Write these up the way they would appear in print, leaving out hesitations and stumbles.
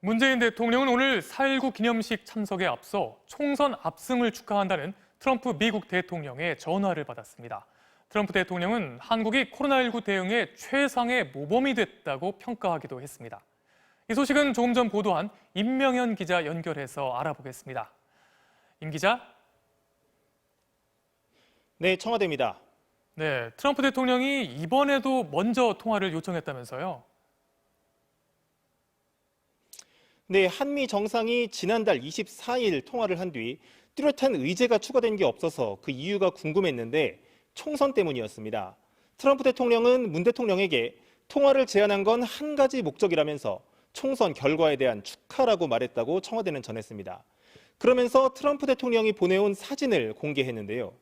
문재인 대통령은 오늘 4.19 기념식 참석에 앞서 총선 압승을 축하한다는 트럼프 미국 대통령의 전화를 받았습니다. 트럼프 대통령은 한국이 코로나19 대응에 최상의 모범이 됐다고 평가하기도 했습니다. 이 소식은 조금 전 보도한 임명현 기자 연결해서 알아보겠습니다. 임 기자. 네, 청와대입니다. 네, 트럼프 대통령이 이번에도 먼저 통화를 요청했다면서요? 네, 한미 정상이 지난달 24일 통화를 한 뒤 뚜렷한 의제가 추가된 게 없어서 그 이유가 궁금했는데 총선 때문이었습니다. 트럼프 대통령은 문 대통령에게 통화를 제안한 건 한 가지 목적이라면서 총선 결과에 대한 축하라고 말했다고 청와대는 전했습니다. 그러면서 트럼프 대통령이 보내온 사진을 공개했는데요.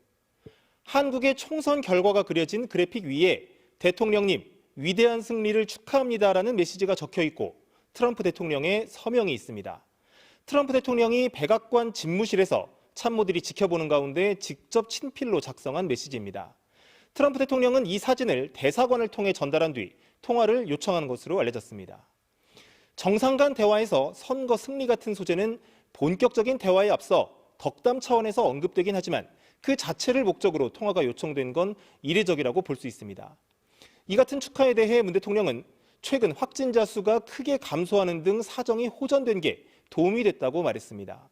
한국의 총선 결과가 그려진 그래픽 위에 대통령님, 위대한 승리를 축하합니다라는 메시지가 적혀 있고 트럼프 대통령의 서명이 있습니다. 트럼프 대통령이 백악관 집무실에서 참모들이 지켜보는 가운데 직접 친필로 작성한 메시지입니다. 트럼프 대통령은 이 사진을 대사관을 통해 전달한 뒤 통화를 요청한 것으로 알려졌습니다. 정상 간 대화에서 선거 승리 같은 소재는 본격적인 대화에 앞서 덕담 차원에서 언급되긴 하지만 그 자체를 목적으로 통화가 요청된 건 이례적이라고 볼 수 있습니다. 이 같은 축하에 대해 문 대통령은 최근 확진자 수가 크게 감소하는 등 사정이 호전된 게 도움이 됐다고 말했습니다.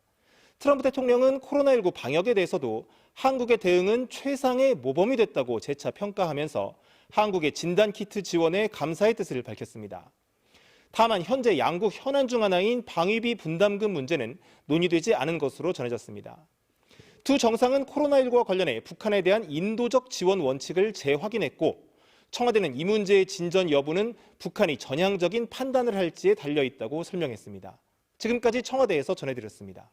트럼프 대통령은 코로나19 방역에 대해서도 한국의 대응은 최상의 모범이 됐다고 재차 평가하면서 한국의 진단키트 지원에 감사의 뜻을 밝혔습니다. 다만 현재 양국 현안 중 하나인 방위비 분담금 문제는 논의되지 않은 것으로 전해졌습니다. 두 정상은 코로나19와 관련해 북한에 대한 인도적 지원 원칙을 재확인했고 청와대는 이 문제의 진전 여부는 북한이 전향적인 판단을 할지에 달려있다고 설명했습니다. 지금까지 청와대에서 전해드렸습니다.